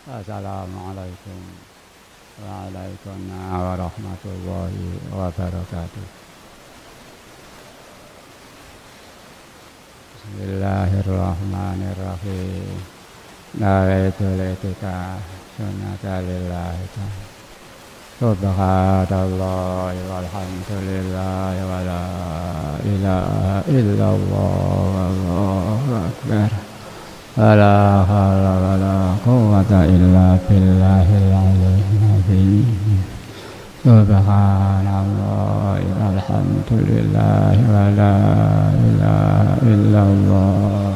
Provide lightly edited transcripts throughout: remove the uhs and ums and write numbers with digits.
Assalamualaikum warahmatullahi wabarakatuh. Bismillahirrahmanirrahim. Nawaitu latika sunnata lillahi ta'ala. Subhanallahi walhamdulillahi wa la ilaha illallah wallahu akbar. La haula wa la quwwata illa billahil aliyyil azim. Subhanallahi walhamdulillahi wa la ilaha illallah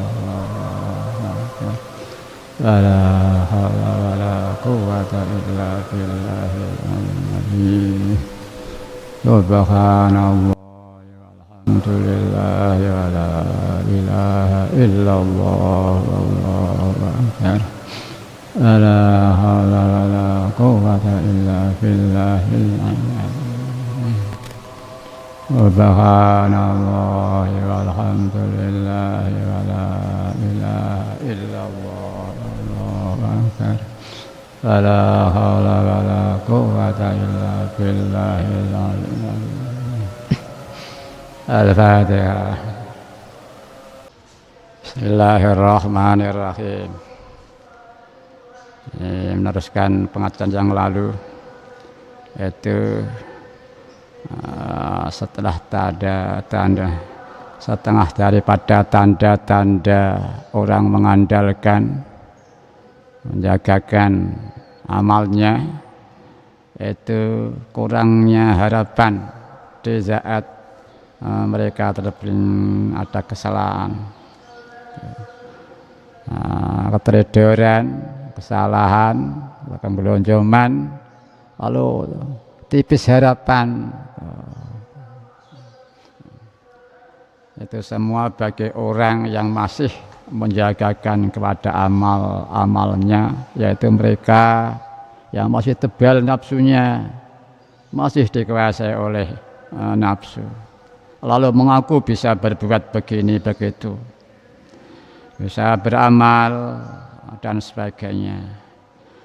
wa la haula wa la quwwata illa billahil aliyyil azim. Subhanallah alhamdulillah wa la ilaha illallah wallahu akbar. La haula wa la quwwata illa billahil azim. Subhanallah walhamdulillah wa la ilaha illallah wallahu akbar. La haula wa la quwwata illa billahil azim. Al-Fatihah. Bismillahirrahmanirrahim. Meneruskan pengajian yang lalu, yaitu setelah setengah daripada tanda-tanda orang mengandalkan, menjagakan amalnya, yaitu kurangnya harapan di saat mereka terpilih ada kesalahan, keteledoran, kesalahan, bahkan gelonjoman, lalu tipis harapan. Itu semua bagi orang yang masih menjagakan kepada amalnya, yaitu mereka yang masih tebal nafsunya, masih dikuasai oleh nafsu, lalu mengaku bisa berbuat begini begitu, bisa beramal dan sebagainya,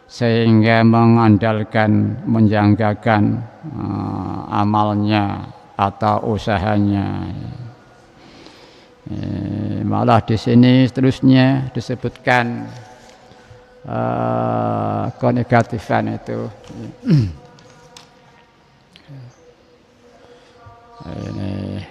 sehingga mengandalkan, menjangkakan amalnya atau usahanya. Malah di sini seterusnya disebutkan kenegatifan itu. Ini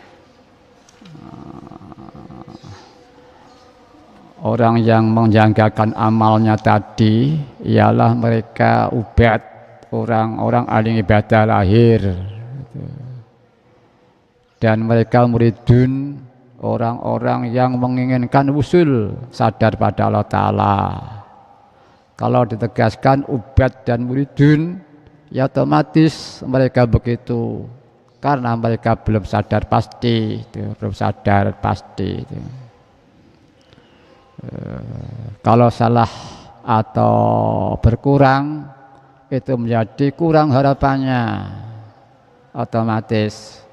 orang yang menjangkakan amalnya tadi ialah mereka ubad, orang-orang ahli ibadah lahir, dan mereka muridun, orang-orang yang menginginkan usul sadar pada Allah Ta'ala. Kalau ditegaskan ubad dan muridun, ya otomatis mereka begitu, karena mereka belum sadar pasti, belum sadar pasti. Kalau salah atau berkurang, itu menjadi kurang harapannya, otomatis.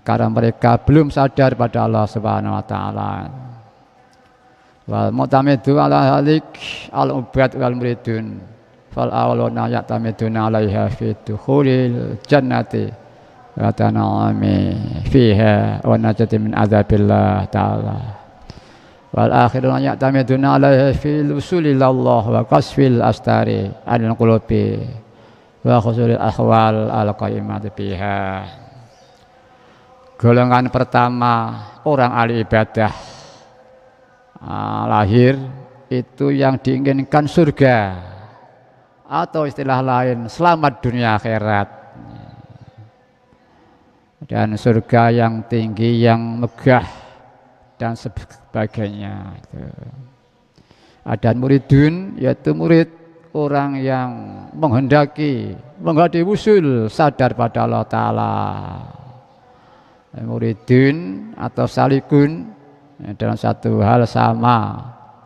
Karena mereka belum sadar pada Allah Subhanahu wa Ta'ala. Wal mu'tamidu ala halik al ubad wal muridun fal awluna ya'tamiduna alaiha fi dukhulil jannati wa tan'ami fiha wa najati min azabillah ta'ala. Wal akhiruna ya'tamiduna alaiha fi usulilallah wa qasfil astari anil qulubi wa khusulil ahwal al qaimati biha. Golongan pertama orang ahli ibadah lahir itu yang diinginkan surga, atau istilah lain selamat dunia akhirat, dan surga yang tinggi, yang megah dan sebagainya. Ada muridun, yaitu murid, orang yang menghendaki usul sadar pada Allah Ta'ala. Muridun atau salikun dalam satu hal sama,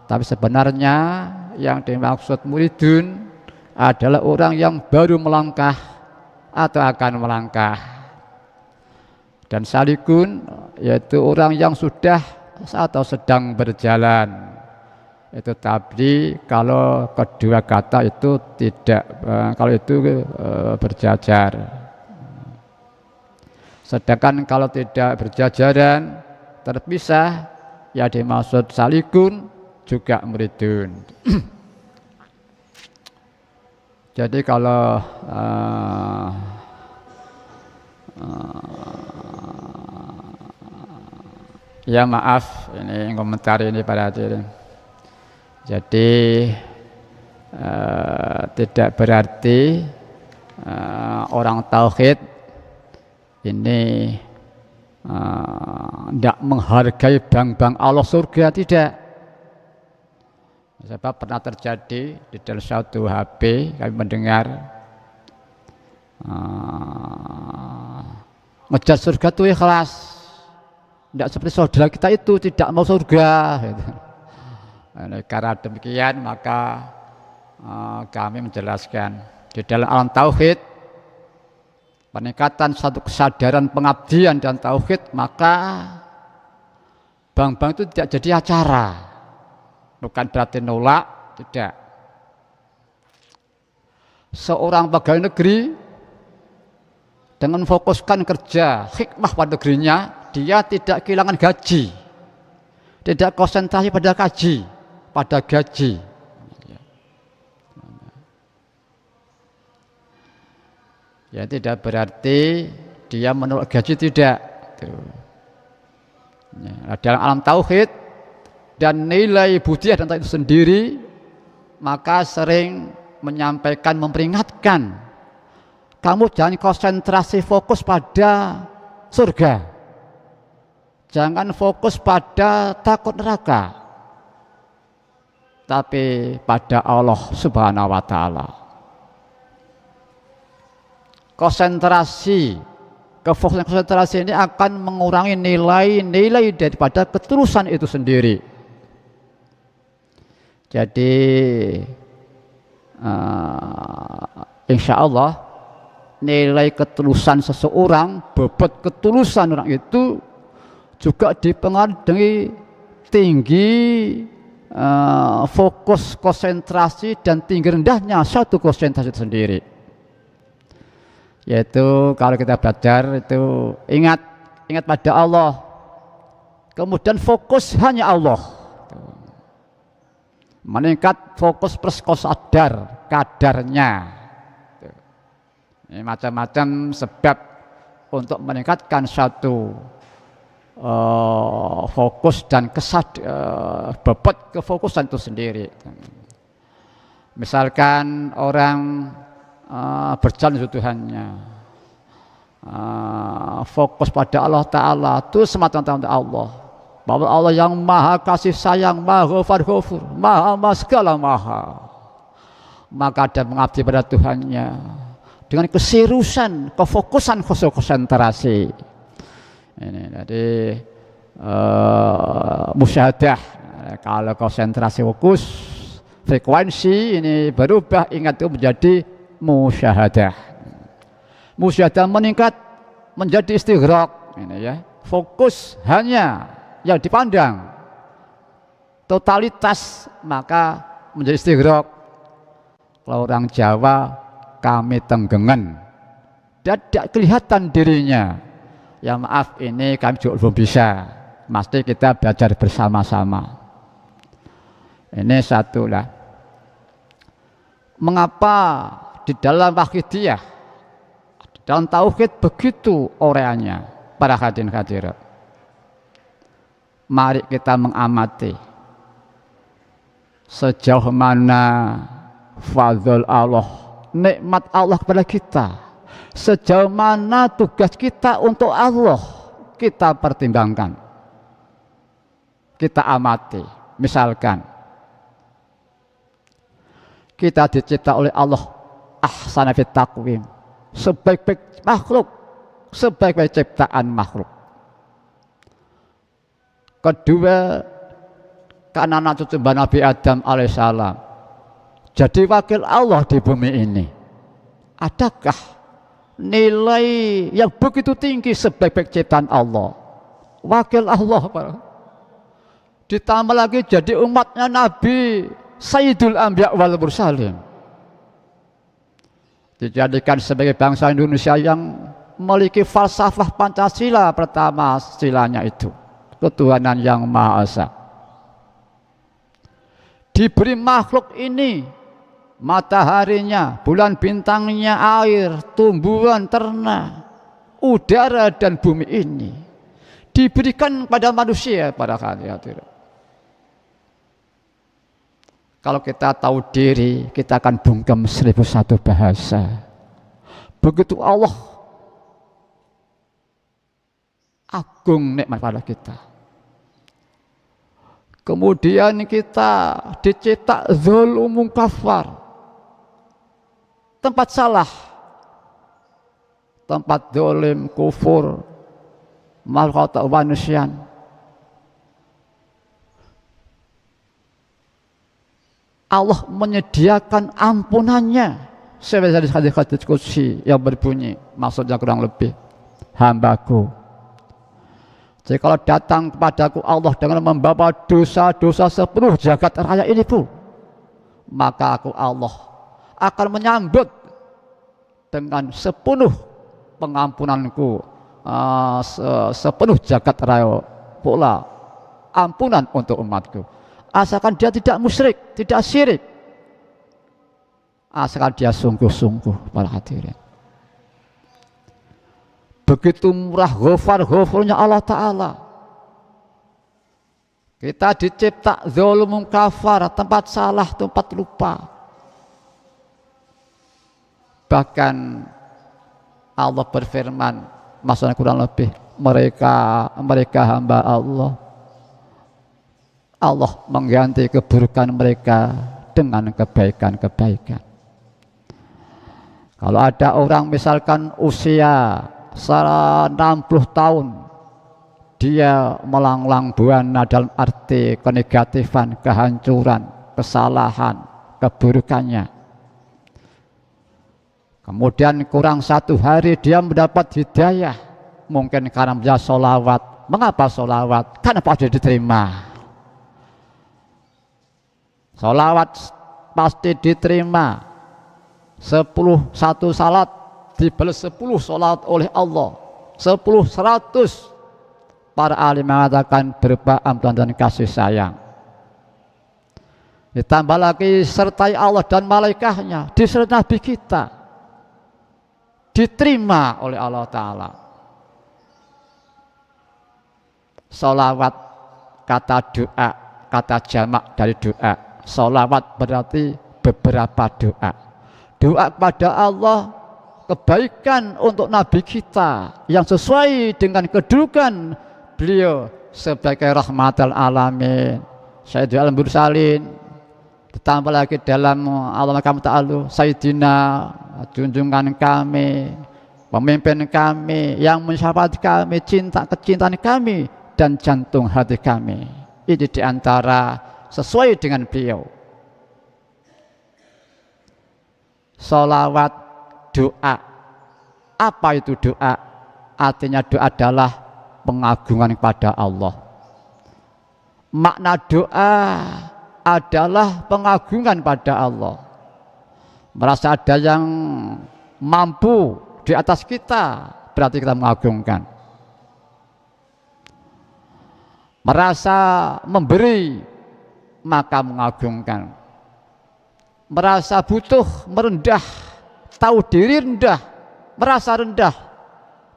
tapi sebenarnya yang dimaksud muridun adalah orang yang baru melangkah atau akan melangkah, dan salikun yaitu orang yang sudah atau sedang berjalan, Itu tadi kalau kedua kata itu tidak kalau itu berjajar. Sedangkan kalau tidak berjajaran terpisah ya dimaksud salikun juga muridun. Jadi kalau ya maaf ini komentar ini pada hadirin. Jadi tidak berarti orang tauhid ini tidak menghargai bank-bank Allah surga, tidak. Sebab pernah terjadi di dalam suatu HP kami mendengar ngejar surga itu ikhlas, tidak seperti saudara kita itu tidak mau surga gitu. Karena demikian maka kami menjelaskan di dalam alam tauhid peningkatan satu kesadaran pengabdian dan tauhid, maka bank-bank itu tidak jadi acara. Bukan berarti nolak, tidak. Seorang pegawai negeri dengan fokuskan kerja hikmah pada negerinya, dia tidak kehilangan gaji, tidak konsentrasi pada gaji. Ya tidak berarti dia menolak gaji, tidak. Ya, dalam alam tauhid dan nilai budiah dan tauhid itu sendiri, maka sering menyampaikan, memperingatkan, kamu jangan konsentrasi fokus pada surga, jangan fokus pada takut neraka, tapi pada Allah Subhanahu wa Ta'ala. Konsentrasi ini akan mengurangi nilai daripada ketulusan itu sendiri. Jadi insya Allah nilai ketulusan seseorang, bobot ketulusan orang itu juga dipengaruhi tinggi fokus konsentrasi dan tinggi rendahnya suatu konsentrasi itu sendiri. Yaitu kalau kita belajar itu ingat pada Allah, kemudian fokus hanya Allah, meningkat fokus plus kadarnya. Ini macam-macam sebab untuk meningkatkan satu fokus dan bobot kefokusan itu sendiri. Misalkan orang berjalan Tuhannya, fokus pada Allah Ta'ala, itu semata-mata untuk Allah, bahwa Allah yang maha kasih sayang, maha ghafur, maha segala maha, maka dia mengabdi pada Tuhannya dengan keseriusan, kefokusan, konsentrasi. Ini jadi musyahadah. Kalau konsentrasi fokus, frekuensi ini berubah, ingat itu menjadi musyahadah. Musyahadah meningkat menjadi istighraq, ini ya, fokus hanya yang dipandang, totalitas maka menjadi istighraq. Kalau orang Jawa kami tenggengan, tidak kelihatan dirinya. Ya maaf, ini kami juga belum bisa, mesti kita belajar bersama-sama. Ini satu lah. Mengapa di dalam wahidiyah, dalam tauhid begitu orangnya para hadirin hadirat? Mari kita mengamati sejauh mana fadl Allah, nikmat Allah kepada kita, sejauh mana tugas kita untuk Allah kita pertimbangkan, kita amati. Misalkan kita dicipta oleh Allah ahsana fit taqwim, sebaik-baik makhluk, sebaik-baik ciptaan makhluk. Kedua, karena anak cucu Nabi Adam alaihissalam jadi wakil Allah di bumi ini. Adakah nilai yang begitu tinggi sebaik-baik ciptaan Allah, wakil Allah, ditambah lagi jadi umatnya Nabi Sayyidul Anbiya wal Mursalin, dijadikan sebagai bangsa Indonesia yang memiliki falsafah Pancasila. Pertama silanya itu ketuhanan yang Maha Esa. Diberi makhluk ini, mataharinya, bulan bintangnya, air, tumbuhan, ternak, udara dan bumi ini diberikan pada manusia, para hadirin. Kalau kita tahu diri, kita akan bungkam 1001 bahasa. Begitu Allah agung nikmat pada kita. Kemudian kita dicipta zalumun kafar, tempat salah, tempat zalim, kufur, makhluk manusia. Allah menyediakan ampunannya sebagai hadis qudsi yang berbunyi, maksudnya kurang lebih, hambaku, jadi kalau datang kepadaku Allah dengan membawa dosa-dosa sepenuh jagat raya ini pun, maka aku Allah akan menyambut dengan sepenuh pengampunanku, sepenuh jagat raya pula ampunan untuk umatku. Asalkan dia tidak musyrik, tidak syirik, asalkan dia sungguh-sungguh, para hadirin. Begitu murah ghafar-ghafurnya Allah Ta'ala. Kita dicipta zalumun kafar, tempat salah, tempat lupa. Bahkan Allah berfirman, maksudnya kurang lebih, mereka hamba Allah mengganti keburukan mereka dengan kebaikan-kebaikan. Kalau ada orang misalkan usia 60 tahun, dia melanglang buana dalam arti kenegatifan, kehancuran, kesalahan, keburukannya. Kemudian kurang 1 hari dia mendapat hidayah, mungkin karena dia sholawat. Mengapa sholawat? Karena pasti diterima. Sholawat pasti diterima. 1 salat dibalas 10 salat oleh Allah. 10 100. Para alim mengatakan berupa ampunan dan kasih sayang. Ditambah lagi sertai Allah dan malaikatnya, disertai Nabi kita, diterima oleh Allah Ta'ala. Sholawat kata doa, kata jamak dari doa. Sholawat berarti beberapa doa. Doa kepada Allah, kebaikan untuk Nabi kita yang sesuai dengan kedudukan beliau sebagai rahmatal alamin, Sayyidul Mursalin. Ditambah lagi dalam Allah Ta'ala, Sayyidina, junjungan kami, pemimpin kami, yang mensyafaat kami, cinta kecintaan kami, dan jantung hati kami. Ini diantara sesuai dengan beliau. Sholawat, doa. Apa itu doa? Artinya doa adalah pengagungan kepada Allah. Makna doa adalah pengagungan pada Allah. Merasa ada yang mampu di atas kita, berarti kita mengagungkan. Merasa memberi, maka mengagungkan. Merasa butuh, merendah, tahu diri rendah, merasa rendah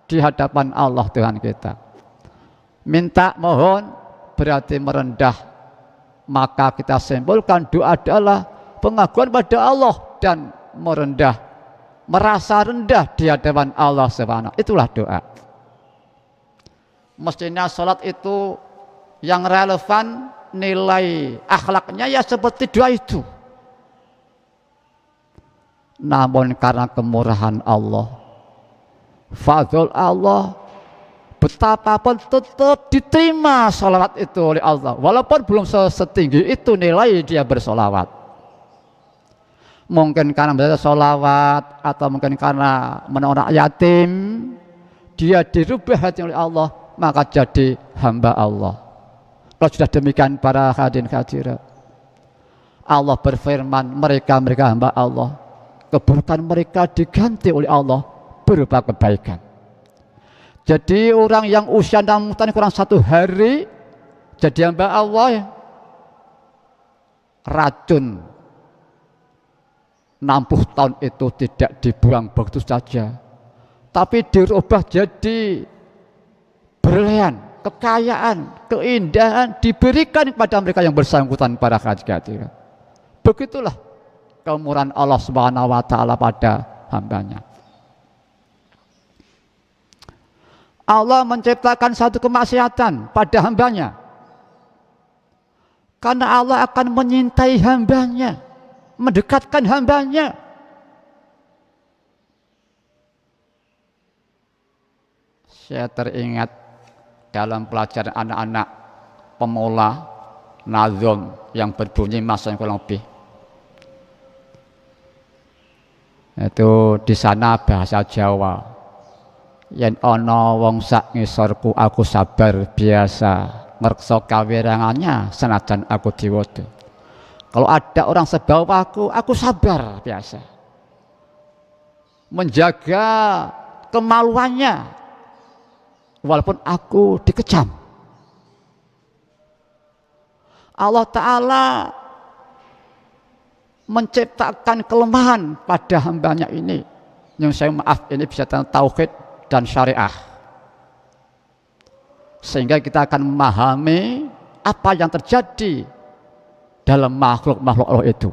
di hadapan Allah Tuhan kita. Minta, mohon, berarti merendah. Maka kita simpulkan doa adalah pengagungan pada Allah dan merendah, merasa rendah di hadapan Allah Subhanahu. Itulah doa. Mestinya sholat itu yang relevan nilai akhlaknya ya seperti doa itu. Namun karena kemurahan Allah, fadl Allah, betapapun tetap diterima sholawat itu oleh Allah, walaupun belum setinggi itu nilai dia bersolawat. Mungkin karena belajar sholawat, atau mungkin karena menolong yatim, dia dirubah hati oleh Allah, maka jadi hamba Allah. Kalau sudah demikian para hadirin hadirat, Allah berfirman, mereka hamba Allah, keburukan mereka diganti oleh Allah berupa kebaikan. Jadi orang yang usia 6 tahun kurang 1 hari jadi hamba Allah, racun 60 tahun itu tidak dibuang begitu saja, tapi dirubah jadi berlian, kekayaan, keindahan diberikan kepada mereka yang bersangkutan para hadirin. Begitulah kemurahan Allah Subhanahu wa taala pada hambanya. Allah menciptakan satu kemaksiatan pada hambanya karena Allah akan menyintai hambanya, mendekatkan hambanya. Saya teringat dalam pelajaran anak-anak pemula nazom yang berbunyi masa yang kurang lebih. Itu di sana bahasa Jawa. Yen ana wong sak ngisorku aku sabar biasa, ngreksa kawirangannya senajan aku diwodo. Kalau ada orang sebawahku, aku sabar biasa. Menjaga kemaluannya walaupun aku dikecam. Allah Ta'ala menciptakan kelemahan pada hambanya ini, yang saya maaf ini bisa tentang tauhid dan syariah, sehingga kita akan memahami apa yang terjadi dalam makhluk-makhluk Allah itu.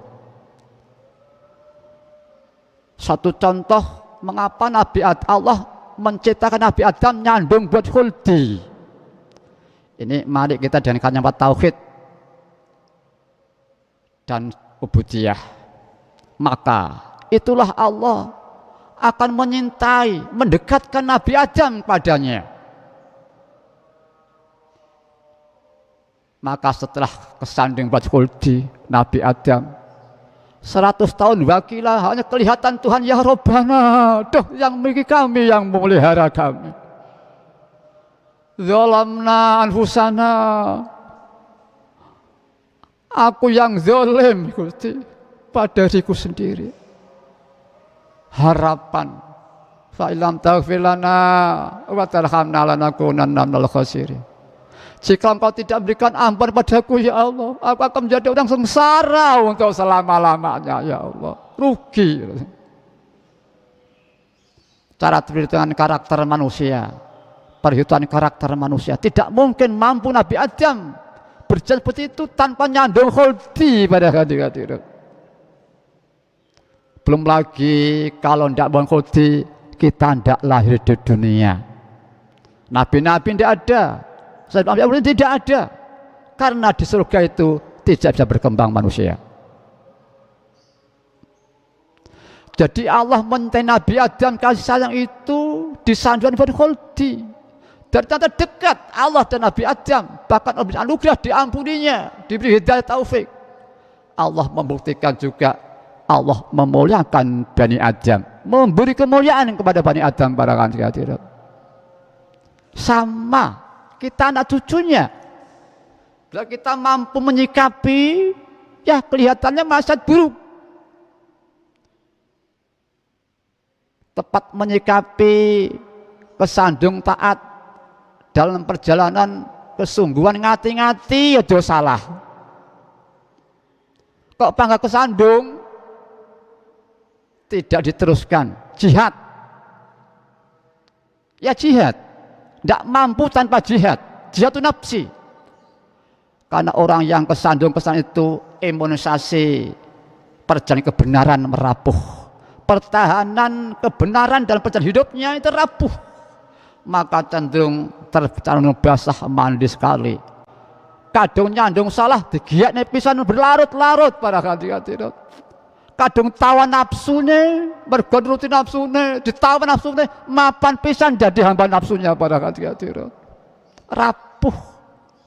Satu contoh mengapa Allah menciptakan Nabi Adam nyandung buat khuldi. Ini mari kita dengan kalimat tauhid dan ubudiyah, maka itulah Allah akan menyintai, mendekatkan Nabi Adam padanya. Maka setelah kesanding buat khuldi Nabi Adam 100 tahun wakilah hanya kelihatan Tuhan, ya Rabbana, duh yang memiliki kami, yang memelihara kami. Zalamna anfusana, aku yang zalim Gusti pada diriku sendiri. Harapan fa ilam taghfir lana wa tarhamna lanakunanna minal khasirin. Jika engkau tidak berikan ampun padaku ya Allah, aku akan menjadi orang sengsara untuk selama-lamanya ya Allah. Rugi. Cara perhitungan karakter manusia, perhitungan karakter manusia, tidak mungkin mampu Nabi Adam berjalan seperti itu tanpa nyandung khuldi pada hadirat. Belum lagi kalau tidak buang khuldi, kita tidak lahir di dunia. Nabi-nabi tidak ada, tidak ada, karena di surga itu tidak bisa berkembang manusia. Jadi Allah mencintai Nabi Adam, kasih sayang itu disandung pada khuldi. Dan ternyata dekat Allah dan Nabi Adam, bahkan anugerah diampuninya, diberi hidayah taufik. Allah membuktikan juga Allah memuliakan Bani Adam, memberi kemuliaan kepada Bani Adam para hadirat. Sama kita anak cucunya, bila kita mampu menyikapi, ya kelihatannya masih buruk. Tepat menyikapi kesandung taat dalam perjalanan kesungguhan ngati-ngati ya dosa salah. Kok bangga kesandung tidak diteruskan jihad, ya jihad tidak mampu tanpa jihad itu nafsi. Karena orang yang kesandung itu imunisasi perjalanan kebenaran merapuh, pertahanan kebenaran dalam perjalanan hidupnya itu rapuh, maka cenderung tercanung basah mandi sekali. Kadung nyandung salah digiat pisan berlarut-larut para hadirat. Kadung tawan nafsune, bergonuti nafsune, ditawan nafsune, mapan pisan jadi hamba nafsunya para hadirat. Rapuh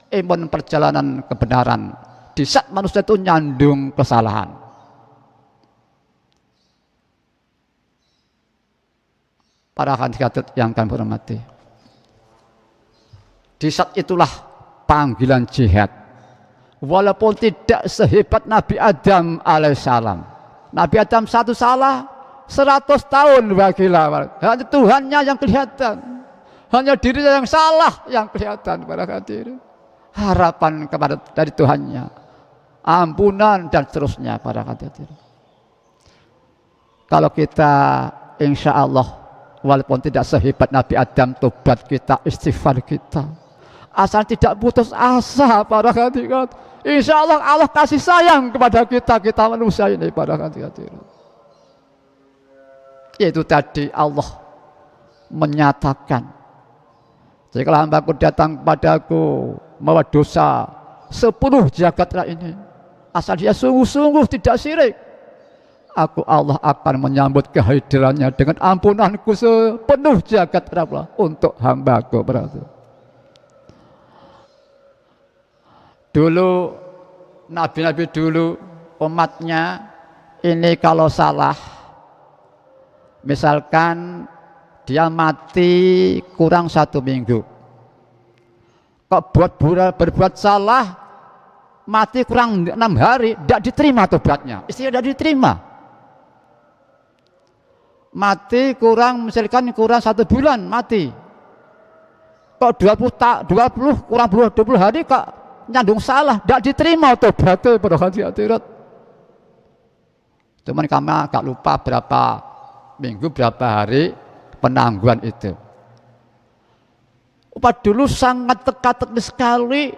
imun perjalanan kebenaran di saat manusia itu nyandung kesalahan. Para hadirat yang kami hormati, di saat itulah panggilan jihad. Walaupun tidak sehebat Nabi Adam alaihissalam. Nabi Adam satu salah 100 tahun bagilah. Hanya Tuhannya yang kelihatan. Hanya dirinya yang salah yang kelihatan para hadirin. Harapan kepada dari Tuhannya, ampunan dan seterusnya para hadirin. Kalau kita insya Allah walaupun tidak sehebat Nabi Adam, tobat kita, istighfar kita, asal tidak putus asa para hadirin, insya Allah Allah kasih sayang kepada kita manusia ini para hadirin. Yaitu tadi Allah menyatakan, jika hambaku datang kepadaku membawa dosa 10 jagat ini, asal dia sungguh-sungguh tidak syirik, aku Allah akan menyambut kehadirannya dengan ampunanku sepenuh jagat raya untuk hambaku. Berarti dulu nabi-nabi dulu umatnya ini kalau salah, misalkan dia mati kurang 1 minggu, kok berbuat salah mati kurang 6 hari, tidak diterima tobatnya, istilah tidak diterima. Mati kurang misalkan kurang 1 bulan mati, kok 20 kurang 20 hari kok nyandung salah, tidak diterima tobatnya pada hadirat. Cuman kami agak lupa berapa minggu berapa hari penangguhan itu. Upat dulu sangat teka-teki sekali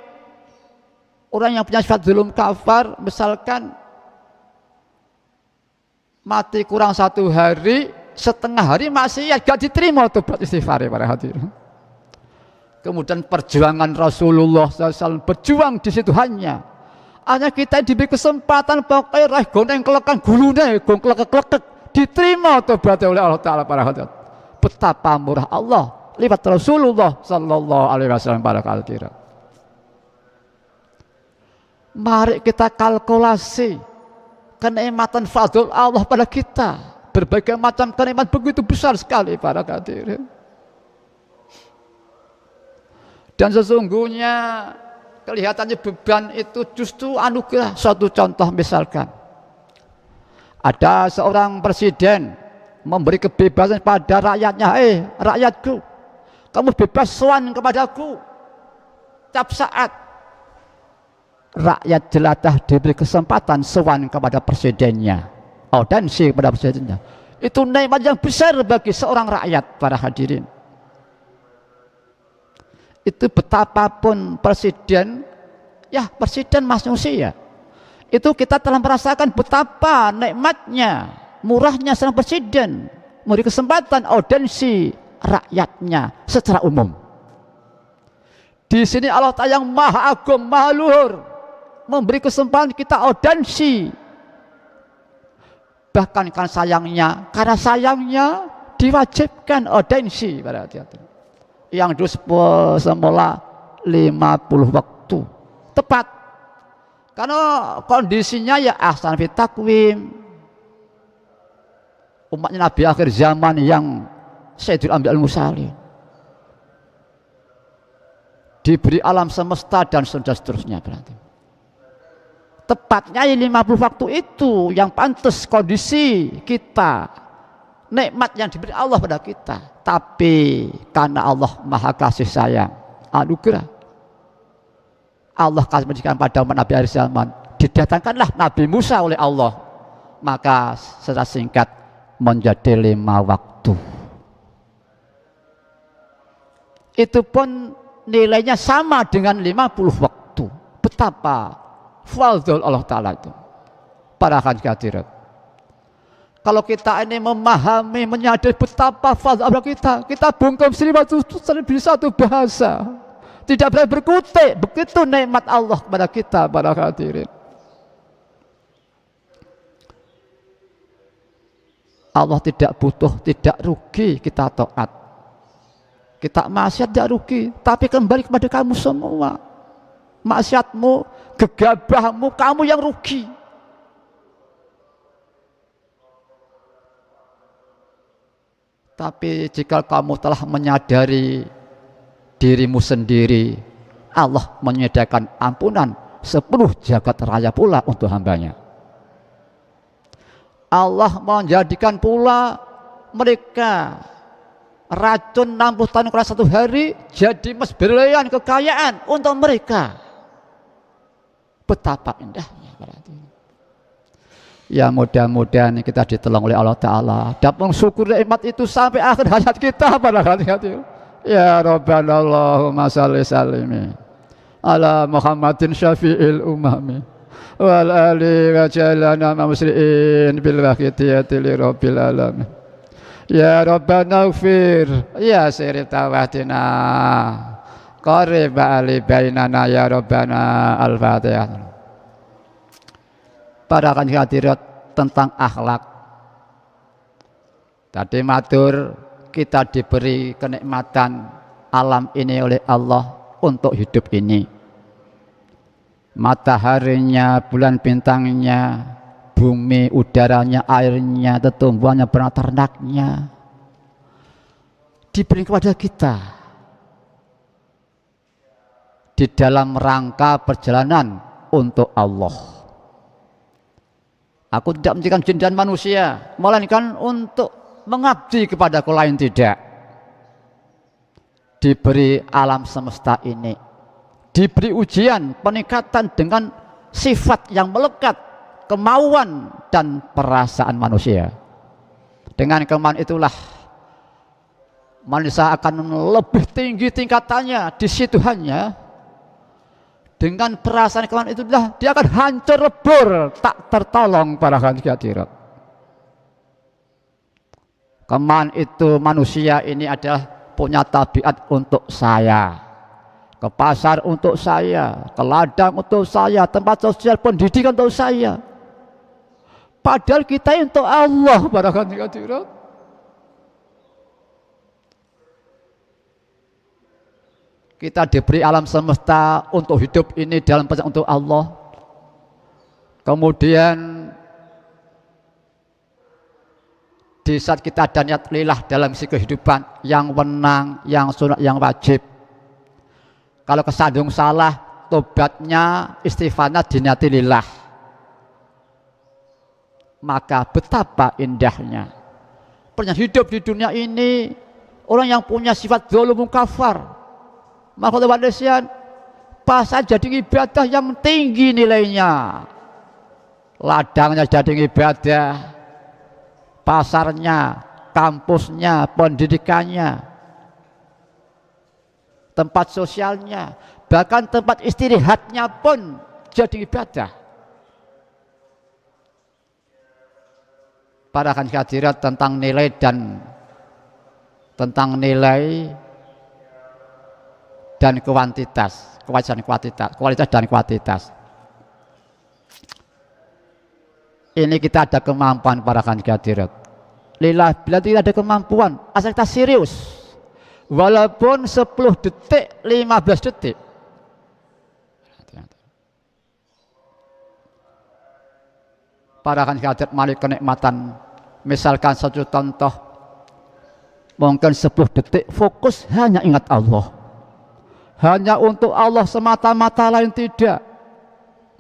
orang yang punya sifat zulum kafar, misalkan mati kurang 1 hari, setengah hari masih gak diterima tobat istighfar para hadirin. Kemudian perjuangan Rasulullah SAW berjuang di situ hanya kita diberi kesempatan pakai raih goneng kelekan gulune gong kelekek diterima tobatnya oleh Allah Ta'ala para hadirin. Betapa murah Allah lewat Rasulullah sallallahu alaihi wasallam para hadirin. Mari kita kalkulasi kenikmatan fadl Allah pada kita, berbagai macam kenikmatan begitu besar sekali para hadirin. Dan sesungguhnya kelihatannya beban itu justru anugerah. Suatu contoh misalkan ada seorang presiden memberi kebebasan pada rakyatnya, rakyatku, kamu bebas sowan kepadaku setiap saat. Rakyat jelata diberi kesempatan sowan kepada presidennya, audiensi kepada presidennya. Itu nikmat yang besar bagi seorang rakyat para hadirin. Itu betapapun presiden, ya presiden manusia, itu kita telah merasakan betapa nikmatnya, murahnya seorang presiden memberi kesempatan audiensi rakyatnya secara umum. Di sini Allah Ta'ala yang maha agung, maha luhur memberi kesempatan kita audiensi. Bahkan karena sayangnya diwajibkan audiensi pada hati-hati. Yang dulu semula 50 waktu tepat, karena kondisinya ya ahsan fit takwim, umatnya Nabi akhir zaman yang Sayyidul Anbiya al-Mursalin, diberi alam semesta dan seterusnya. Berarti tepatnya 50 waktu itu yang pantas kondisi kita, nikmat yang diberi Allah pada kita. Tapi karena Allah maha kasih sayang, anugerah, Allah kasih menjadikan pada umat Nabi akhir zaman, didatangkanlah Nabi Musa oleh Allah, maka secara singkat menjadi 5 waktu. Itu pun nilainya sama dengan 50 waktu. Betapa fadl Allah Ta'ala itu para hadirat. Kalau kita ini memahami, menyadari betapa fadl Allah kita bungkam satu bahasa, tidak boleh berkutik. Begitu nikmat Allah kepada kita para hadirin. Allah tidak butuh, tidak rugi kita taat, kita maksiat tidak rugi, tapi kembali kepada kamu semua. Maksiatmu, gegabahmu, kamu yang rugi. Tapi jika kamu telah menyadari dirimu sendiri Allah menyediakan ampunan 10 jagat raya pula untuk hambanya. Allah menjadikan pula mereka racun 60 tahun kelas 1 hari jadi emas berlian kekayaan untuk mereka. Betapa indahnya berarti. Ya mudah-mudahan kita ditolong oleh Allah Ta'ala dan mensyukur nikmat itu sampai akhir hayat kita pada hati-hati. Ya Rabbana Allahumma salli salimi ala Muhammadin syafi'il umami wal ali wa jalana muslimin bil waqtiyati li rabbil alamin. Ya Rabbana ufir ya sirif tawatina qarib ali bainana ya Rabbana al-Fatihah. Para hadirat tentang akhlak. Tadi matur kita diberi kenikmatan alam ini oleh Allah untuk hidup ini. Mataharinya, bulan bintangnya, bumi, udaranya, airnya, tumbuhannya, ternaknya diberi kepada kita di dalam rangka perjalanan untuk Allah. Aku tidak menciptakan jin dan manusia, melainkan untuk mengabdi kepada aku, lain tidak. Diberi alam semesta ini, diberi ujian, peningkatan dengan sifat yang melekat, kemauan dan perasaan manusia. Dengan kemauan itulah manusia akan lebih tinggi tingkatannya di situ hanya. Dengan perasaan kemauan itulah dia akan hancur lebur, tak tertolong para hadirat. Kemauan itu manusia ini adalah punya tabiat untuk saya, ke pasar untuk saya, ke ladang untuk saya, tempat sosial pendidikan untuk saya. Padahal kita untuk Allah para hadirat. Kita diberi alam semesta untuk hidup ini dalam perjalanan untuk Allah. Kemudian di saat kita ada niat lillah dalam isi kehidupan yang menang, yang sunat, yang wajib. Kalau kesandung salah, tobatnya, istighfarnya diniati lillah. Maka betapa indahnya perjalanan hidup di dunia ini. Orang yang punya sifat dzulum kafar, maka Indonesia pasar jadi ibadah yang tinggi nilainya. Ladangnya jadi ibadah, pasarnya, kampusnya, pendidikannya, tempat sosialnya, bahkan tempat istirahatnya pun jadi ibadah. Para hadirat tentang nilai dan kuantitas, kualitas dan kuantitas. Ini kita ada kemampuan para hadirat. Lillah, bila tidak ada kemampuan, asal kita serius. Walaupun 10 detik, 15 detik. Para hadirat mari kenikmatan. Misalkan satu contoh, mungkin 10 detik fokus hanya ingat Allah. Hanya untuk Allah semata-mata, lain tidak.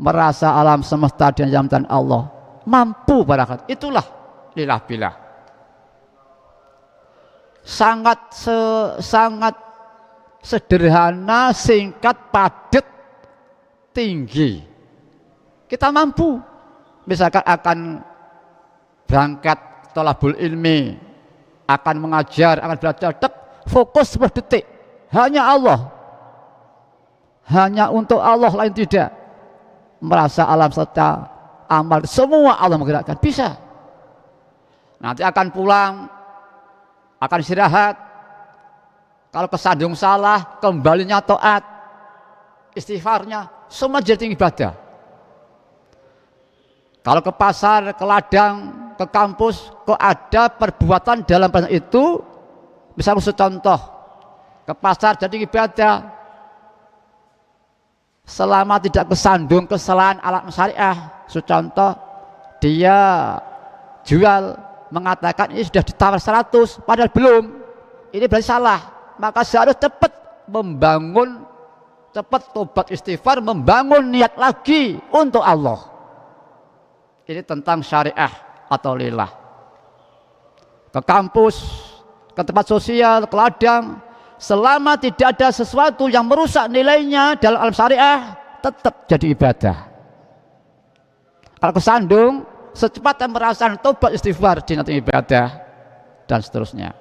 Merasa alam semesta dan jaminan Allah mampu barakat. Itulah lillah billah. Sangat sederhana, singkat, padat, tinggi. Kita mampu. Misalkan akan berangkat thalabul ilmi, akan mengajar, akan belajar, fokus 10 detik hanya Allah. Hanya untuk Allah, lain tidak. Merasa alam serta amal semua Allah menggerakkan, bisa. Nanti akan pulang, akan istirahat. Kalau kesandung salah, kembalinya taat, istighfarnya, semua jadi ibadah. Kalau ke pasar, ke ladang, ke kampus, kok ada perbuatan dalam perjalanan itu, misalnya contoh, ke pasar jadi ibadah. Selama tidak kesandung kesalahan alat syariah, contoh dia jual mengatakan ini sudah ditawar 100 padahal belum, ini berarti salah. Maka seharus cepat membangun cepat tobat istighfar, membangun niat lagi untuk Allah. Ini tentang syariah atau lillah. Ke kampus, ke tempat sosial, ke ladang, selama tidak ada sesuatu yang merusak nilainya dalam alam syariah, tetap jadi ibadah. Kalau kesandung, secepatnya merasakan tobat istighfar, dinasti ibadah, dan seterusnya.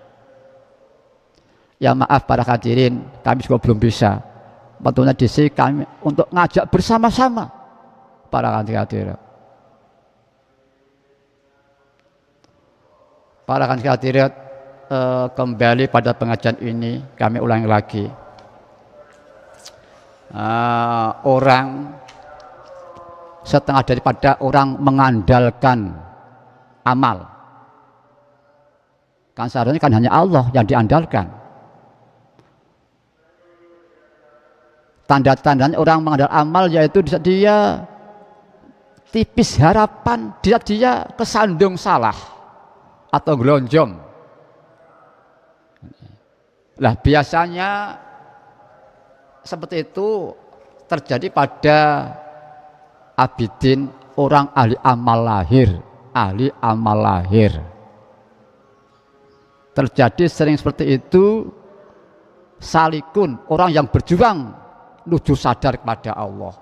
Ya maaf para hadirin, kami juga belum bisa. Tentunya di sini kami untuk ngajak bersama-sama para hadirin. Para hadirin, kembali pada pengajian ini kami ulangi lagi. Orang setengah daripada orang mengandalkan amal. Kan seharusnya kan hanya Allah yang diandalkan. Tanda-tandanya orang mengandalkan amal yaitu dia tipis harapan, dia kesandung salah atau gelonjong. Lah biasanya seperti itu terjadi pada abidin, orang ahli amal lahir. Terjadi sering seperti itu. Salikun, orang yang berjuang nuju sadar kepada Allah,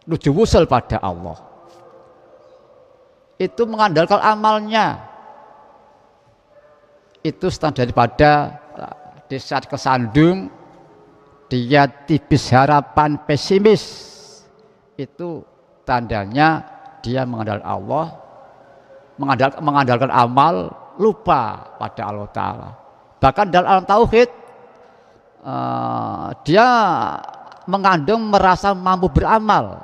nuju wusul pada Allah, itu mengandalkan amalnya. Itu standar daripada di saat kesandung dia tipis harapan, pesimis. Itu tandanya dia mengandalkan Allah, mengandalkan amal, lupa pada Allah Ta'ala. Bahkan dalam alam tauhid dia mengandung merasa mampu beramal,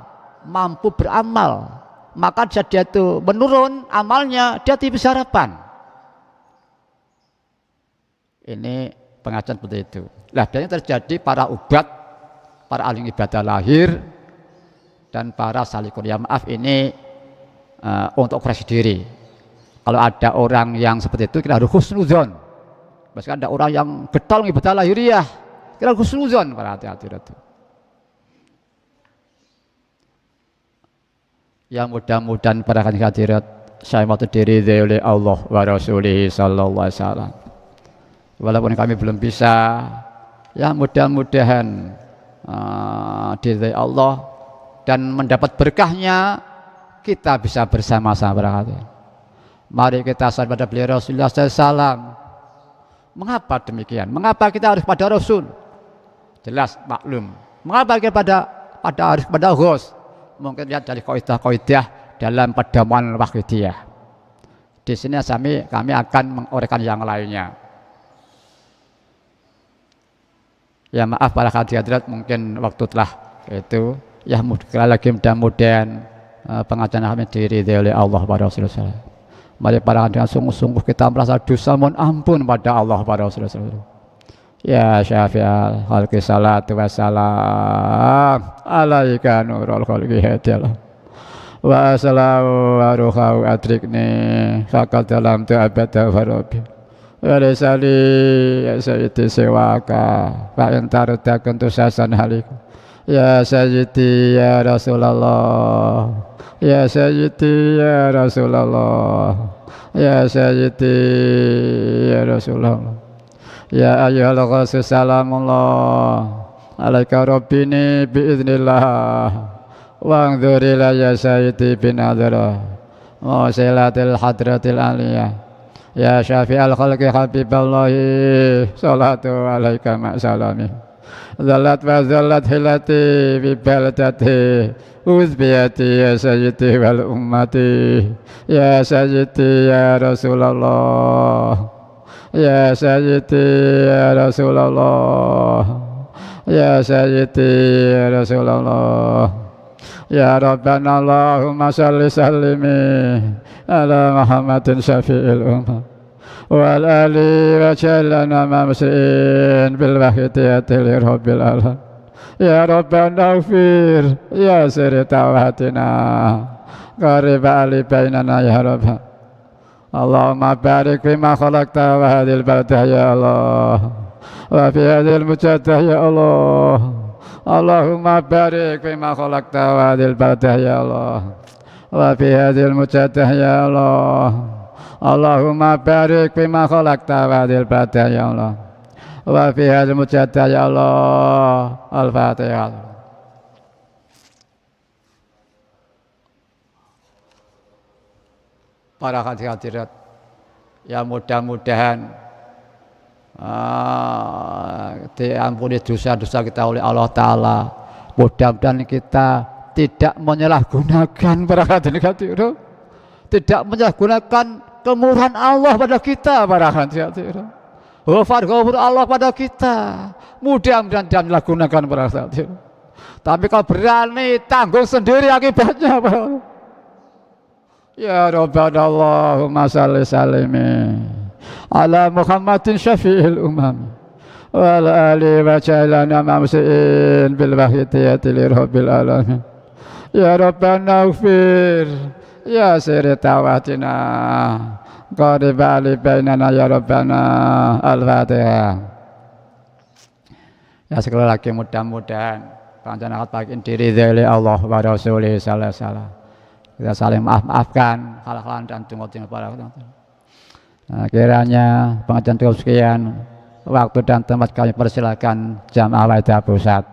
maka dia itu menurun amalnya, dia tipis harapan. Ini pengajian seperti itu. Lah biasanya terjadi para ubat, para ahli ibadah lahir, dan para salikun. Ya maaf, ini untuk koreksi diri. Kalau ada orang yang seperti itu, kita harus husnudzon. Bahkan ada orang yang getol ibadah lahiriah, kita harus husnudzon. Para hati-hati itu. Ya mudah-mudahan para hadirat saya mau diri oleh Allah wa Rasulih sallallahu alaihi wasallam. Walaupun kami belum bisa, ya mudah-mudahan diri Allah dan mendapat berkahnya, kita bisa bersama-sama berhati. Mari kita salat pada beliau Rasulullah SAW. Mengapa demikian? Mengapa kita harus pada Rasul? Jelas maklum. Mengapa kita harus pada Ghos? Mungkin lihat dari kaidah-kaidah dalam pedoman wahidiyah. Di sini kami akan menguraikan yang lainnya. Ya maaf para hadirat, mungkin waktu telah itu. Ya mudah-mudahan pengajian kami diri oleh Allah pada Rasulullah. Mari para hadirin, sungguh-sungguh kita merasa dosa, mohon ampun pada Allah pada Rasulullah. Ya syafi'al khalqi salatu wassalam alaika nurul khalqi hadiyalah wa assalamu wa ruhau adrikni fakal dalam tu'abada farabi wa lisali ya sayyidi sewaka wa intarudakan tusasan haliku. Ya Sayyidi ya Rasulullah, ya Sayyidi ya Rasulullah, ya Sayyidi ya Rasulullah, ya ayyuhal ghasus salamullah alaika rabbini biiznillah wa anzurila ya Sayyidi binadhara wa silatil hadratil aliyah ya syafi'al khalqi habiballahi salatu alaika ma'salami. Zalat wa zalat hilati bi baladati uzbiyati ya sayyidi wal ummati ya sayyidi ya Rasulullah ya sayyidi ya Rasulullah ya sayyidi ya Rasulullah ya Rabbana Allahumma salli sallimi ala Muhammadin syafi'il ummah wal ali wa jallana ma muslimin bil wahidiyati li rabbil alamin ya rabbana ighfir ya sirri tawatina qarib ali bainana ya rabb Allahumma barik fima khalaqta wa hadhil baldah ya Allah wa fi hadhil mujaddah ya Allah Allahumma barik fima khalaqta wa hadil baladah ya Allah wa fi hadil mujadah ya Allah. Allahumma barik fima khalaqta wa hadil baladah ya Allah wa fi hadil mujadah ya Allah. Al-Fatihah. Para hadirat ya, mudah-mudahan diampuni dosa-dosa kita oleh Allah Ta'ala. Mudah-mudahan kita tidak menyalahgunakan para hadirat, tidak menyalahgunakan kemurahan Allah pada kita para hadirat. Ghafur Allah pada kita, mudah-mudahan jangan menyalahgunakan para hadirat. Tapi kalau berani tanggung sendiri akibatnya para. Ya Rabbana Allahumma salli salimi ala Muhammadin syafi'il umam wa ala alihi wa ja'alana mamsi'in bil wahidiyati li rabbil alamin. Ya Rabbana ufir ya siri tawatina qaribali bainana ya Rabbana. Al-Fatihah. Ya, sekali lagi mudah-mudahan panjenengan pakin diri dari Allah wa Rasulih sallallahu alaihi wasallam. Kita saling maaf-maafkan hal-hal dan tunggu-tunggu para kiranya pengajian cukup sekian. Waktu dan tempat kami persilakan jamaah Waidah Pusat.